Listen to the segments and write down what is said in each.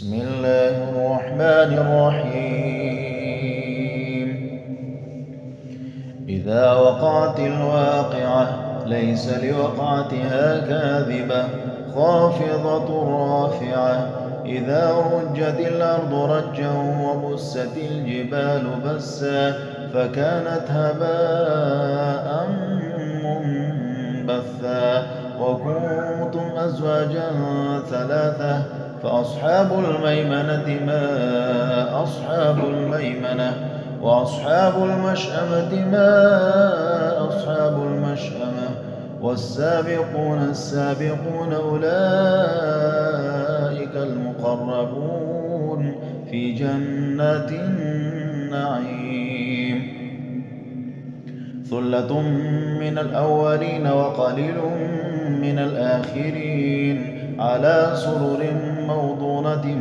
بسم الله الرحمن الرحيم. إذا وقعت الواقعة ليس لوقعتها كاذبة خافضة رافعة. إذا رجت الأرض رجا وبست الجبال بسا فكانت هباء منبثا. وكنتم أزواجا ثلاثة فأصحاب الميمنة ما أصحاب الميمنة وأصحاب المشأمة ما أصحاب المشأمة والسابقون السابقون أولئك المقربون في جنات النعيم. ثلة من الأولين وقليل من الآخرين على سرر موضونة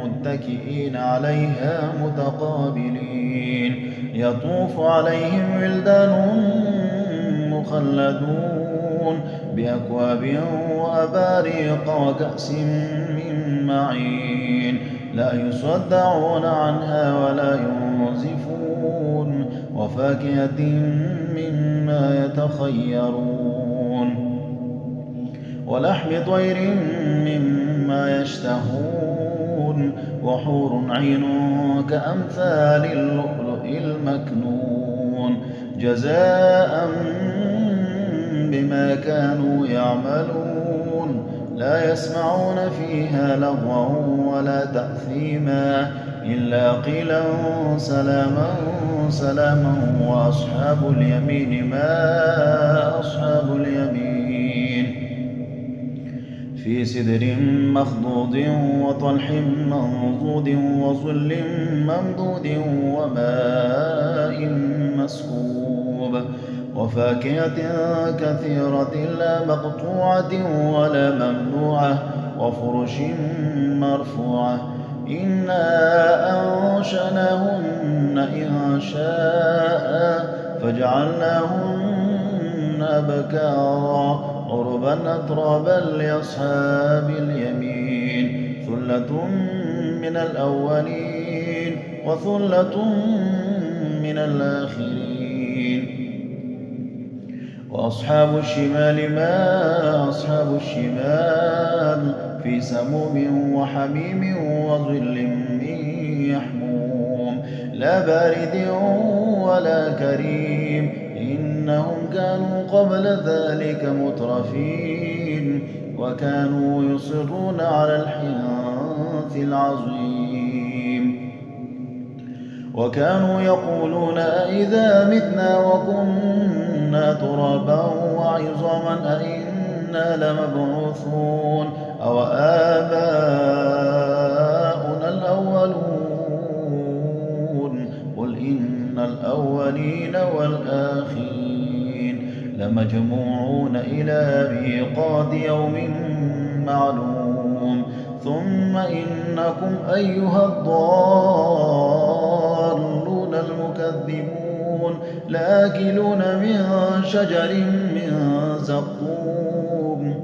متكئين عليها متقابلين. يطوف عليهم ولدان مخلدون بأكواب وأباريق وكأس من معين لا يصدعون عنها ولا ينزفون وفاكهة مما يتخيرون ولحم طير مما يشتهون وحور عين كأمثال اللؤلؤ المكنون جزاء بما كانوا يعملون. لا يسمعون فيها لغوا ولا تأثيما إلا قيلا سلاما سلاما. وأصحاب اليمين ما أصحاب اليمين في سدر مخضود وطلح منضود وظل ممدود وماء مسكوب وفاكهة كثيرة لا مقطوعة ولا ممنوعة وفرش مرفوعة. إنا أنشأناهن إنشاء فجعلناهن أبكارا عربا أترابا لأصحاب اليمين. ثلة من الأولين وثلة من الآخرين. وأصحاب الشمال ما أصحاب الشمال في سموم وحميم وظل من يحموم لا بارد ولا كريم. إنهم كانوا قبل ذلك مترفين وكانوا يصرون على الحنث العظيم وكانوا يقولون أئذا متنا وكنا ترابا وعظاما أئنا لمبعوثون أو آباؤنا الأولون قل إن الأولين والآخرين لمجموعون إلى ميقات يوم معلوم. ثم إنكم أيها الضالون المكذبون لآكلون من شجر من زقوم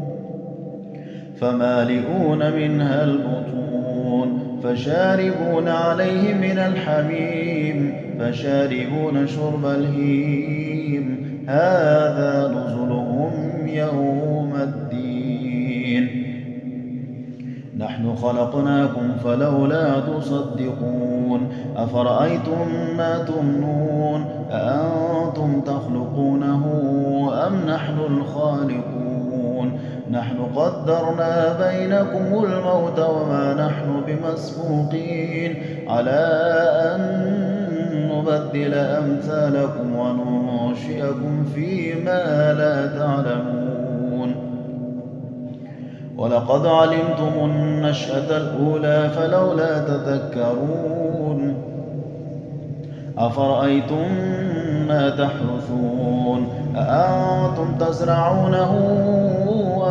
فمالئون منها البطون فشاربون عليه من الحميم فشاربون شرب الهيم هذا نزلهم يوم الدين. نحن خلقناكم فلولا تصدقون. أفرأيتم ما تمنون أأنتم تخلقونه أم نحن الخالقون. نحن قدرنا بينكم الموت وما نحن بمسبوقين على أن نبدل أمثالكم وننشئكم فيما لا تعلمون. ولقد علمتم النشأة الأولى فلولا تذكرون. أفرأيتم ما تحرثون أأنتم تزرعونه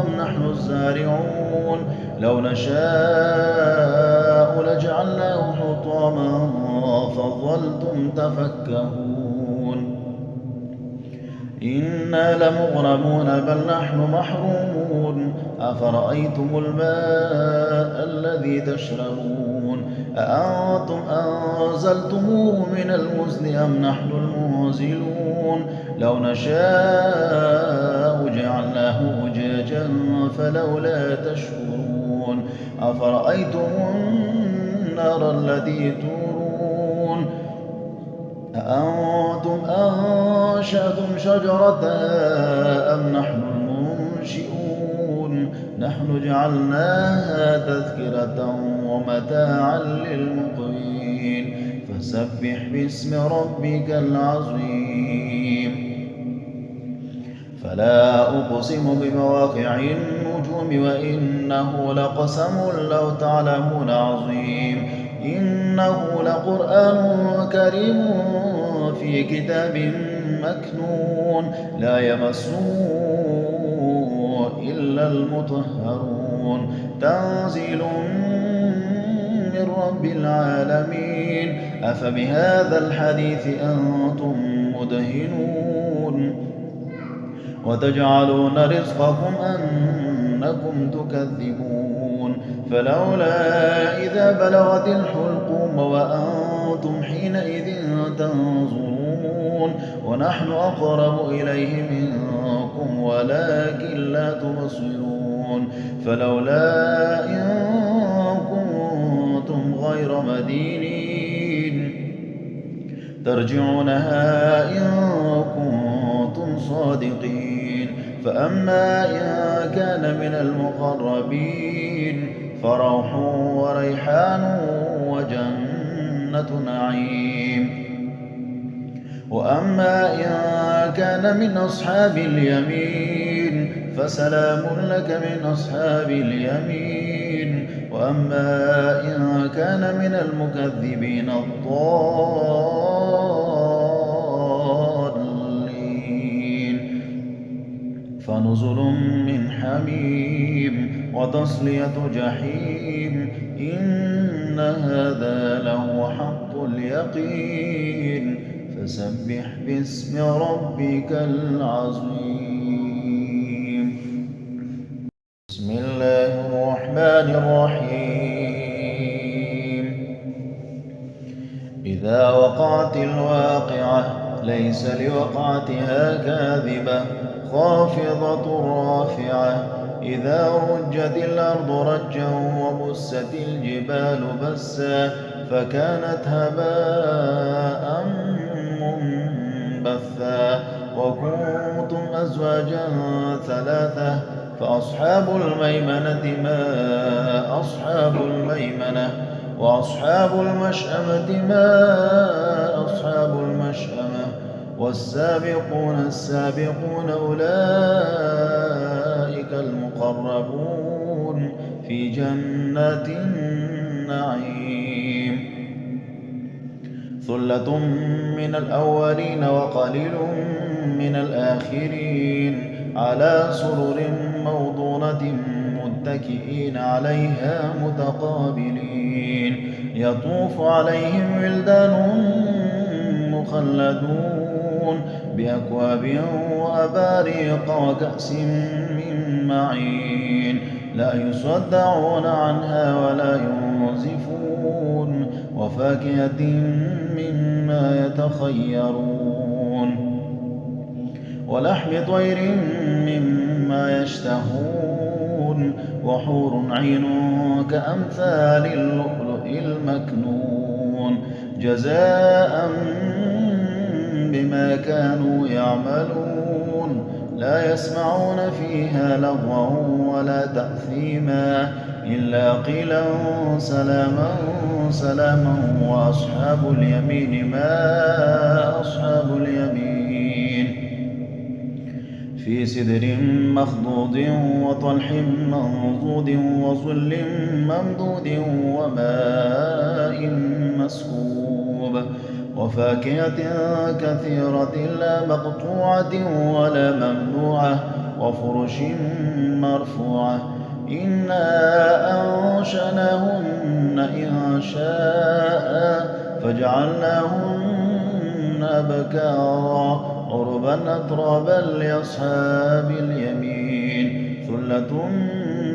أم نحن الزارعون. لو نشاء لجعلناه حطاما فظلتم تفكهون. إنا لمغرمون بل نحن محرومون أفرأيتم الماء الذي تشربون أأنتم أنزلتموه من المزن أم نحن المنزلون لو نشاء جعلناه أجاجا فلولا تشكرون أفرأيتم النار التي تورون أأنتم أنشأتم شجرتها أم نحن المنشئون نحن جعلناها تذكرة ومتاعا للمقوين فسبح باسم ربك العظيم فلا أقسم بمواقع النجوم وإنه لقسم لو تعلمون عظيم إنه لقرآن كريم في كتاب مكنون لا يمسه إلا المطهرون تنزيل من رب العالمين أفبهذا الحديث أنتم مدهنون وتجعلون رزقكم أنكم تكذبون فلولا إذا بلغت الحلقوم وأنتم حينئذ تنظرون ونحن أقرب إليه منكم ولكن لا تبصرون فلولا إن كنتم غير مدينين ترجعونها إن كنتم صادقين فأما إن كان من المقربين فروح وريحان وجنة نعيم وأما إن كان من أصحاب اليمين فسلام لك من أصحاب اليمين وأما إن كان من المكذبين الضالين فنزل من حميم وتصلية جحيم إن هذا لهو حق اليقين فسبح باسم ربك العظيم بسم الله الرحمن الرحيم إذا وقعت الواقعة ليس لوقعتها كاذبة خافضة رافعة إذا رجت الأرض رجا وبست الجبال بسا فكانت هباء منبثا وكنتم أزواجا ثلاثة فأصحاب الميمنة ما أصحاب الميمنة وأصحاب المشأمة ما أصحاب المشأمة والسابقون السابقون أولئك المقربون في جنات النعيم ثلة من الأولين وقليل من الآخرين على سرر موضونة متكئين عليها متقابلين يطوف عليهم ولدان مخلدون بأكواب وأباريق وكأس من معين لا يصدعون عنها ولا ينزفون وفاكهة مما يتخيرون ولحم طير مما يشتهون وحور عين كأمثال اللؤلؤ المكنون جزاء بما كانوا يعملون لا يسمعون فيها لغوا ولا تأثيما إلا قيلا سلاما سلاما وأصحاب اليمين ما أصحاب اليمين في سدر مخضود وطلح منضود وظل ممدود وماء مسكوب وفاكهة كثيرة لا مقطوعة ولا ممنوعة وفرش مرفوعة إنا أنشأناهن إنشاء فجعلناهن أبكارا عربا أترابا لأصحاب اليمين ثلة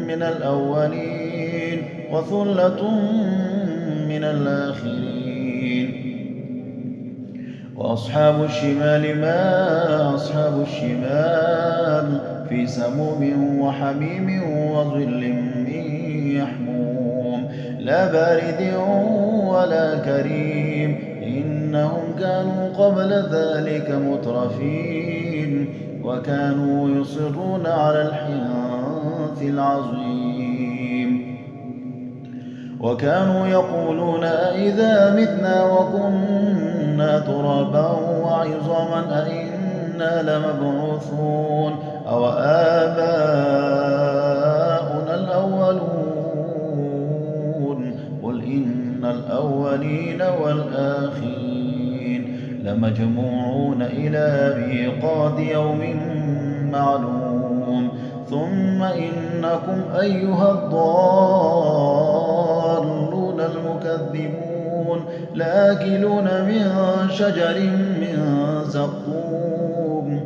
من الأولين وثلة من الآخرين وأصحاب الشمال ما أصحاب الشمال في سموم وحميم وظل من يحموم لا بارد ولا كريم إنهم كانوا قبل ذلك مترفين وكانوا يصرون على الحنث العظيم وكانوا يقولون أئذا متنا وكنا ترابا وعظاما أئنا لمبعوثون أو آباؤنا الأولون قل إن الأولين والآخرين لمجموعون إلى ميقات يوم معلوم ثم إنكم أيها الضالون المكذبون لآكلون من شجر من زقوم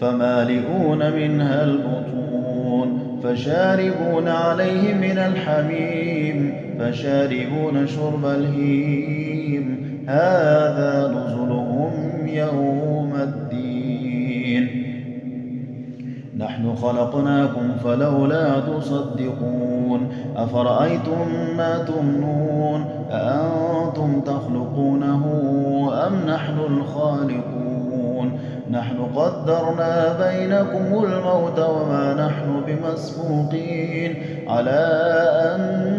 فمالئون منها البطون فشاربون عليه من الحميم فشاربون شرب الهيم هذا نزلهم يوم الدين نحن خلقناكم فلولا تصدقون أفرأيتم ما تمنون أأنتم تخلقونه أم نحن الخالقون نحن قدرنا بينكم الموت وما نحن بمسبوقين على أن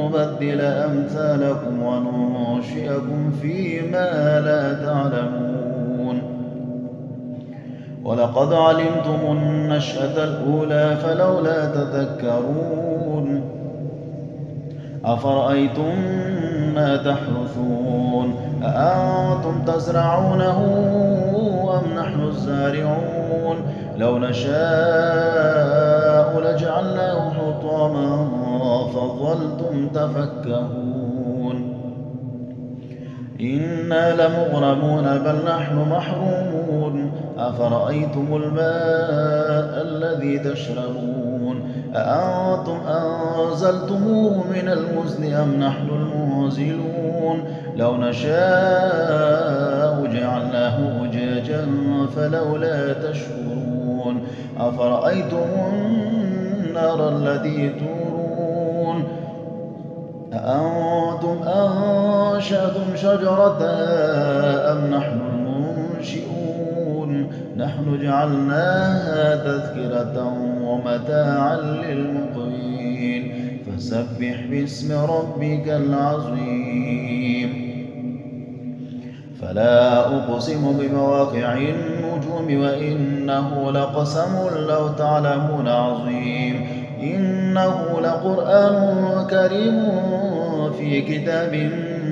نبدل أمثالكم وننشئكم فيما لا تعلمون ولقد علمتم النشأة الأولى فلولا تذكرون أفرأيتم ما تحرثون أأنتم تزرعونه أم نحن الزارعون لو نشاء لجعلناه حطاما فظلتم تفكهون إنا لمغرمون بل نحن محرومون أفرأيتم الماء الذي تشربون أأنتم أنزلتموه من المزن أم نحن المنزلون لو نشاء جعلناه أجاجا فلولا تشكرون أفرأيتم النار التي تورون أأنتم أنشأتم شجرتها أم نحن المنشئون نحن جعلناها تذكرة ومتاعا للمقوين فسبح باسم ربك العظيم فلا أقسم بمواقع النجوم وإنه لقسم لو تعلمون عظيم إنه لقرآن كريم في كتاب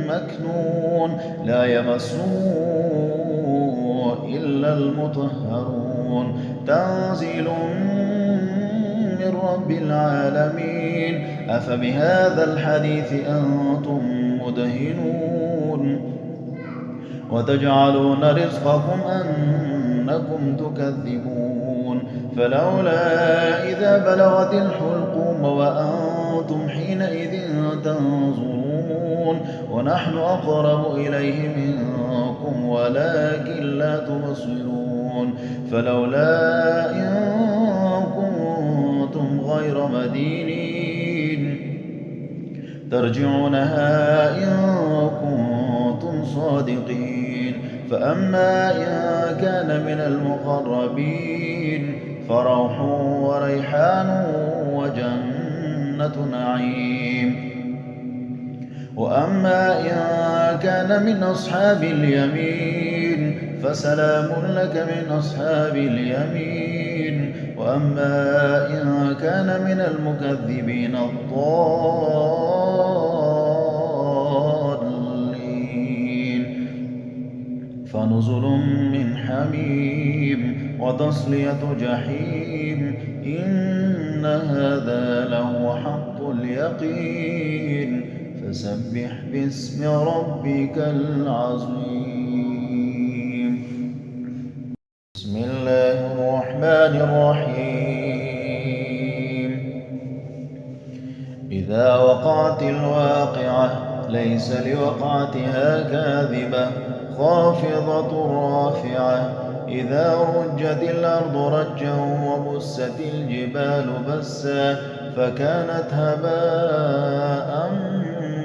مكنون لا يمسه إلا المطهرون تنزيل من رب العالمين أفبهذا الحديث أنتم مدهنون وتجعلون رزقكم أنكم تكذبون فلولا إذا بلغت الحلقوم وأنتم حينئذ تنظرون ونحن أقرب إليه منكم ولكن لا تبصرون فلولا إن كنتم غير مدينين ترجعونها إن كنتم صادقين فأما إن كان من المقربين فروح وريحان وجنة نعيم وأما إن كان من أصحاب اليمين فسلام لك من أصحاب اليمين وأما إن كان من المكذبين الضالين فنزل من حميم وتصلية جحيم إن هذا لهو حق اليقين فسبح باسم ربك العظيم وقعت الواقعة ليس لوقعتها كاذبة خافضة رافعة إذا رجت الأرض رجا وبست الجبال بسا فكانت هباء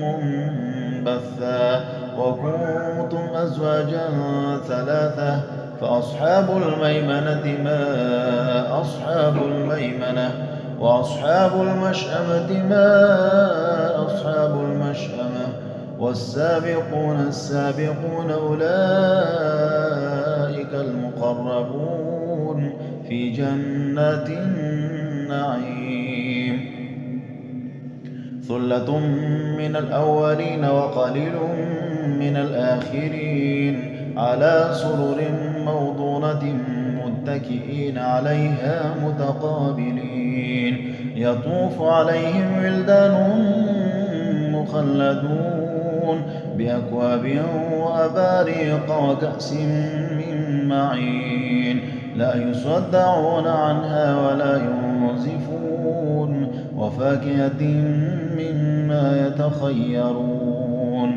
منبثا وكنتم أزواجا ثلاثة فأصحاب الميمنة ما أصحاب الميمنة وأصحاب المشأمة ما أصحاب المشأمة والسابقون السابقون أولئك المقربون في جنات النعيم ثلة من الأولين وقليل من الآخرين على سرر موضونة متكئين عليها متقابلين يطوف عليهم ولدان مخلدون بأكواب وأباريق وكأس من معين لا يصدعون عنها ولا ينزفون وفاكهة مما يتخيرون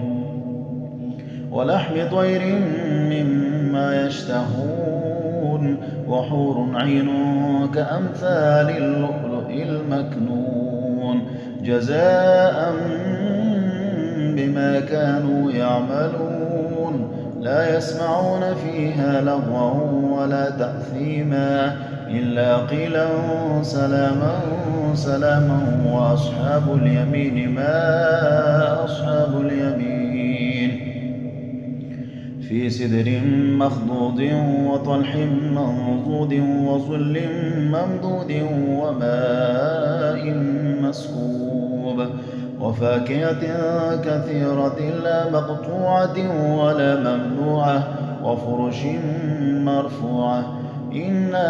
ولحم طير مما يشتهون وحور عين كأمثال اللؤلؤ المكنون جزاء بما كانوا يعملون لا يسمعون فيها لغوا ولا تأثيما إلا قيلا سلاما سلاما وأصحاب اليمين ما أصحاب اليمين في سدر مخضود وطلح منضود وظل ممدود وماء مسكوب وفاكهة كثيرة لا مقطوعة ولا ممنوعة وفرش مرفوعة إنا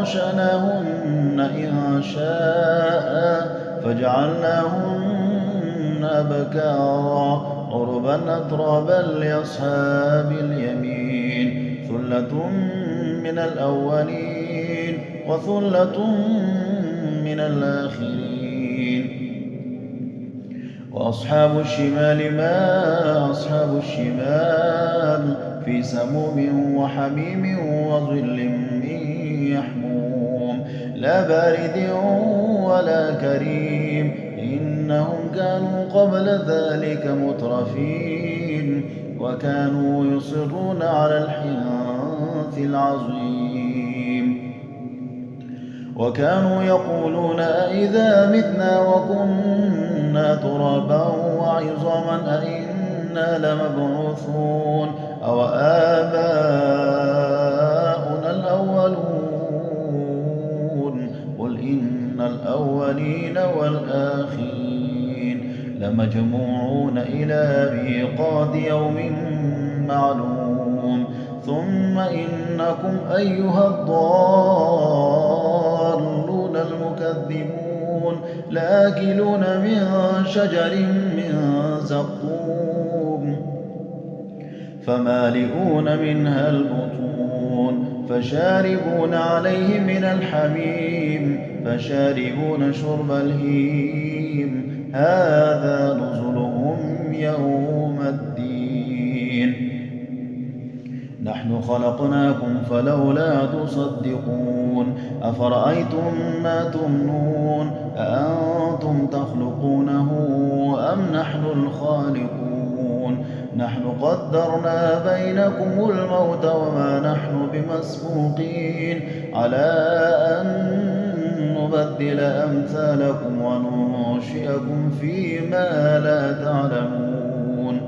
أنشأناهن إنشاء فجعلناهن أبكارا عربا أترابا لأصحاب اليمين ثلة من الأولين وثلة من الآخرين وأصحاب الشمال ما أصحاب الشمال في سموم وحميم وظل من يحموم لا بارد ولا كريم إنهم كانوا قبل ذلك مترفين وكانوا يصرون على الحنث العظيم وكانوا يقولون أئذا متنا وكنا ترابا وعظاما أئنا لمبعوثون أو آباؤنا الأولون قل إن الأولين والآخرين لمجموعون إلى ميقات يوم معلوم ثم إنكم أيها الضالون المكذبون لآكلون من شجر من زقوم فمالئون منها البطون فشاربون عليه من الحميم فشاربون شرب الهيم هذا نزلهم يوم الدين نحن خلقناكم فلولا تصدقون أفرأيتم ما تمنون أأنتم تخلقونه أم نحن الخالقون نحن قدرنا بينكم الموت وما نحن بمسبوقين على أن نبدل أمثالكم وننشئكم فيما لا تعلمون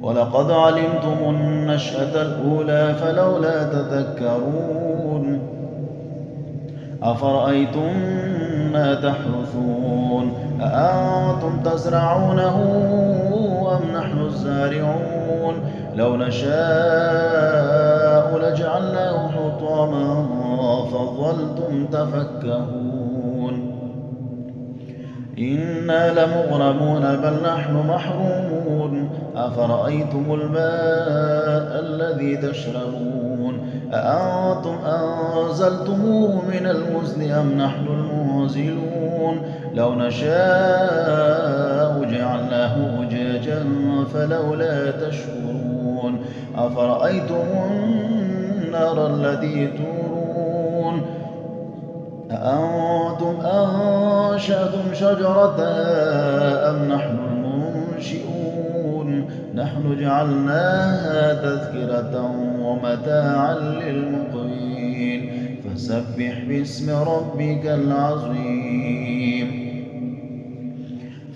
ولقد علمتم النشأة الأولى فلولا تذكرون أفرأيتم ما تحرثون أأنتم تزرعونه أم نحن الزارعون لو نشاء لجعلناه حطاما فظلتم تفكهون إنا لمغرمون بل نحن محرومون أفرأيتم الماء الذي تشربون أأنتم أنزلتموه من المزن أم نحن المنزلون لو نشاء جعلناه أجاجا فلولا تشكرون أفرأيتم النار التي تورون أأنتم أنشأتم شجرتها أم نحن المنشئون نحن جعلناها تذكرة ومتاعا للمقوين فسبح باسم ربك العظيم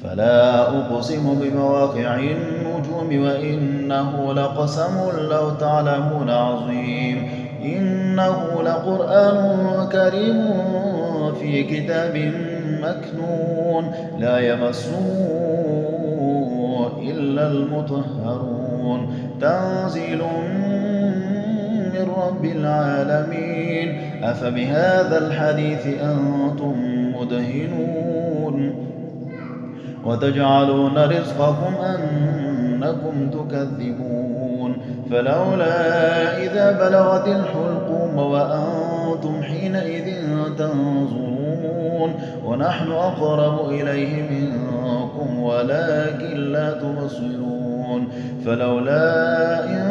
فلا أقسم بمواقع النجوم وإنه لقسم لو تعلمون عظيم إنه لقرآن كريم في كتاب مكنون لا يمسه إلا المطهرون تنزيل من رب العالمين أفبهذا الحديث أنتم مدهنون وتجعلون رزقكم أنكم تكذبون فلولا إذا بلغت الحلقوم وأنتم حينئذ تنظرون ونحن أقرب إليه منكم ولكن لا تبصرون فلولا إن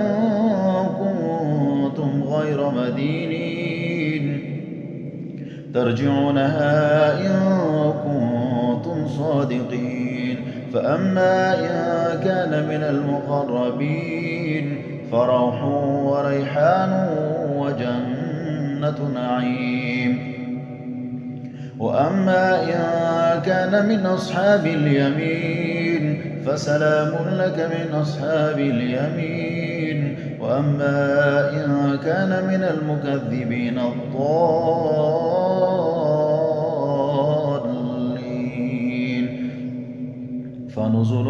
كنتم غير مدينين ترجعونها إن كنتم صادقين فأما إن كان من المقربين فروح وريحان وجنة نعيم وأما إن كان من أصحاب اليمين فسلام لك من أصحاب اليمين وأما إن كان من المكذبين الضالين فنزل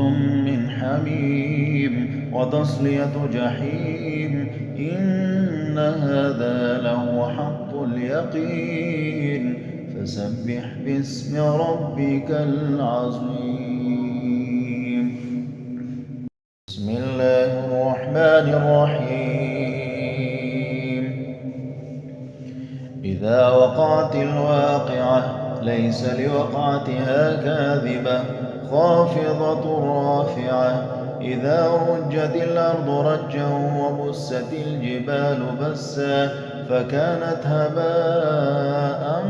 من حميم وتصلية جحيم إن هذا لهو حق اليقين فسبح باسم ربك العظيم بسم الله الرحمن الرحيم إذا وقعت الواقعة ليس لوقعتها كاذبة خافضة رافعة إذا رجت الأرض رجا وبست الجبال بسا فكانت هباء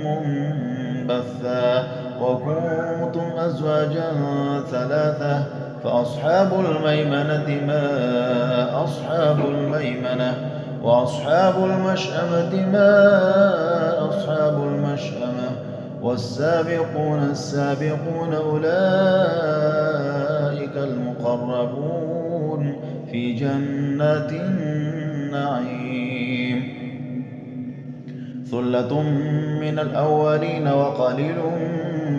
منبثا وكنتم أزواجا ثلاثة فأصحاب الميمنة ما أصحاب الميمنة وأصحاب المشأمة ما أصحاب المشأمة والسابقون السابقون أولئك المقربون في جنات النعيم ثلة من الأولين وقليل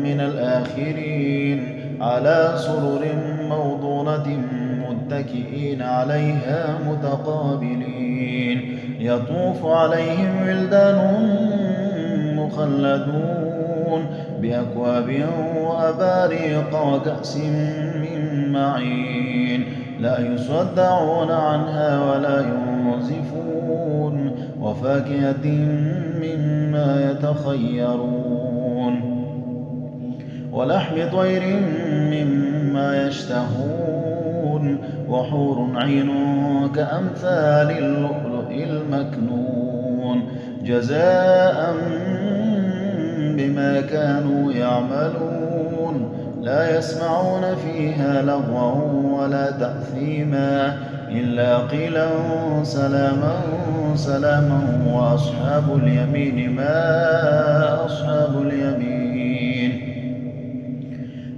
من الآخرين على سرر موضونة متكئين عليها متقابلين يطوف عليهم ولدان مخلدون بأكواب وأباريق وكأس من معين لا يصدعون عنها ولا ينزفون وفاكهة مما يتخيرون ولحم طير مما يشتهون وحور عين كأمثال اللؤلؤ المكنون جزاء بما كانوا يعملون لا يسمعون فيها لغوا ولا تأثيما إلا قيلا سلاما سلاما وأصحاب اليمين ما أصحاب اليمين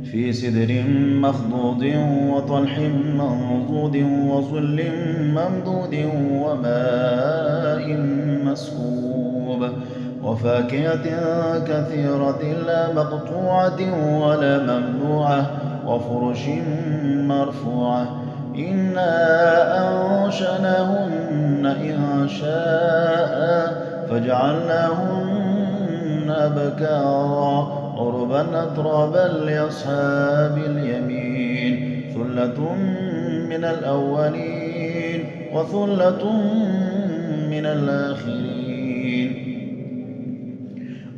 في سدر مخضود وطلح منضود وظل ممدود وماء مسكوب وفاكهة كثيرة لا مقطوعة ولا ممنوعة وفرش مرفوعة إنا أنشأناهن إنشاء فجعلناهن أبكارا عربا أترابا لأصحاب اليمين ثلة من الأولين وثلة من الآخرين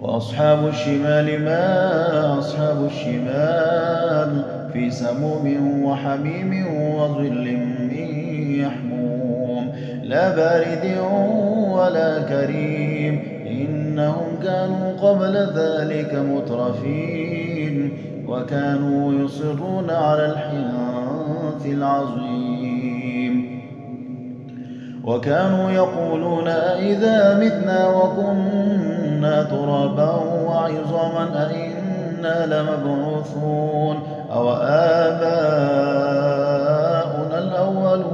وأصحاب الشمال ما أصحاب الشمال في سموم وحميم وظل من يحموم لا بارد ولا كريم إنهم كانوا قبل ذلك مترفين وكانوا يصرون على الحنث العظيم وكانوا يقولون أئذا متنا وكنا ترابا وعظاما أئنا لمبعوثون أو آباؤنا الأولون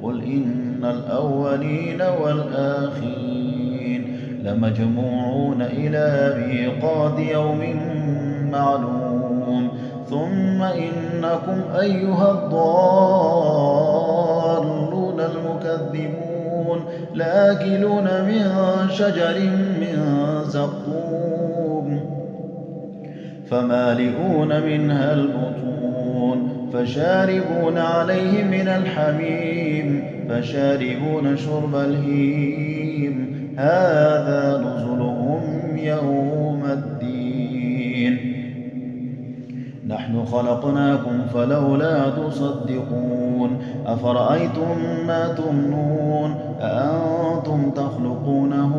قل إن الأولين والآخرين لمجموعون إلى ميقات يوم معلوم ثم إنكم أيها الضالون المكذبون لآكلون من شجر من زقوم فمالئون منها البطون فشاربون عليه من الحميم فشاربون شرب الهيم هذا نزلهم يوم الدين نحن خلقناكم فلولا تصدقون أفرأيتم ما تمنون أأنتم تخلقونه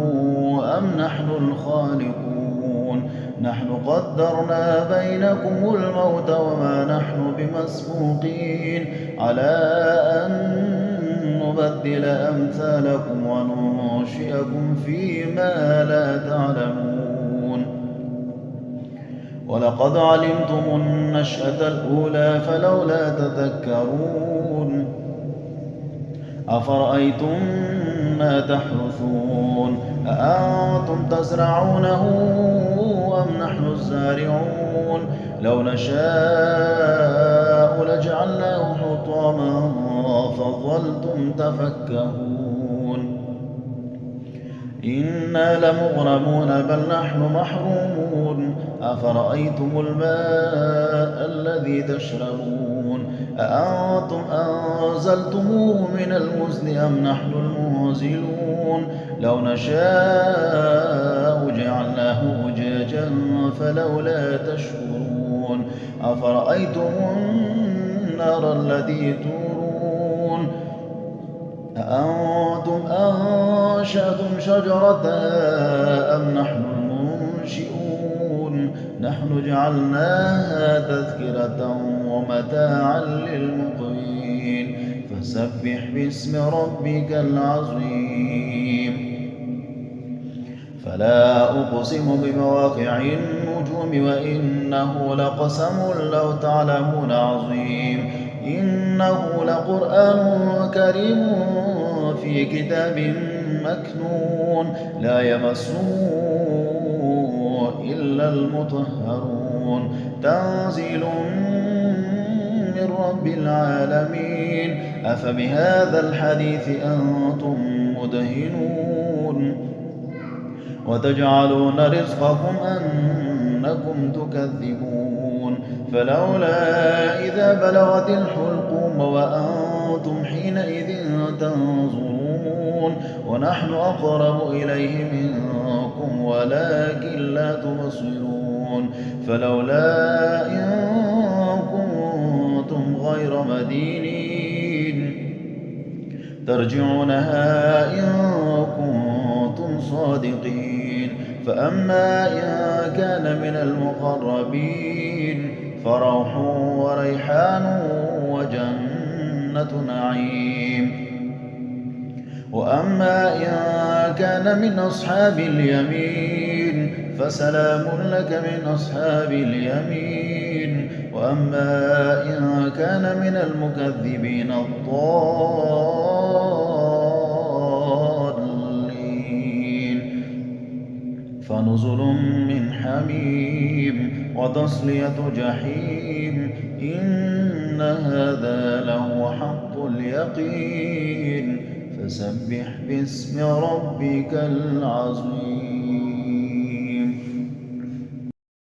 أم نحن الخالقون نحن قدرنا بينكم الموت وما نحن بمسبوقين على أن نبدل أمثالكم وننشئكم فيما لا تعلمون ولقد علمتم النشأة الأولى فلولا تذكرون أفرأيتم ما تحرثون أأنتم تزرعونه أم نحن الزارعون لو نشاء لجعلناه حطاما فظلتم تفكهون إنا لمغرمون بل نحن محرومون أفرأيتم الماء الذي تشربون أأنتم أنزلتموه من المزن أم نحن المنزلون لو نشاء جعلناه أجاجا فلولا تشكرون أفرأيتم النار التي تورون أأنتم أنشأتم شجرتها أم نحن المنشئون نحن جعلناها تذكرة ومتاعا للمقوين فسبح باسم ربك العظيم فلا أقسم بمواقع النجوم وإنه لقسم لو تعلمون عظيم إنه لقرآن كريم في كتاب مكنون لا يمسه إلا المطهرون تنزيل من رب العالمين أفبهذا الحديث أنتم مدهنون وتجعلون رزقكم أنكم تكذبون فلولا إذا بلغت الحلقوم وأنتم حينئذ تنظرون ونحن أقرب إليه منكم ولكن لا تبصرون فلولا إن كنتم غير مدينين ترجعونها إن كنتم صادقين فأما إن كان من المقربين فروح وريحان وجنة نعيم وأما إن كان من أصحاب اليمين فسلام لك من أصحاب اليمين وأما إن كان من المكذبين الضالين فنزل من حميم وتصلية جحيم إن هذا لهو حق اليقين فسبح باسم ربك العظيم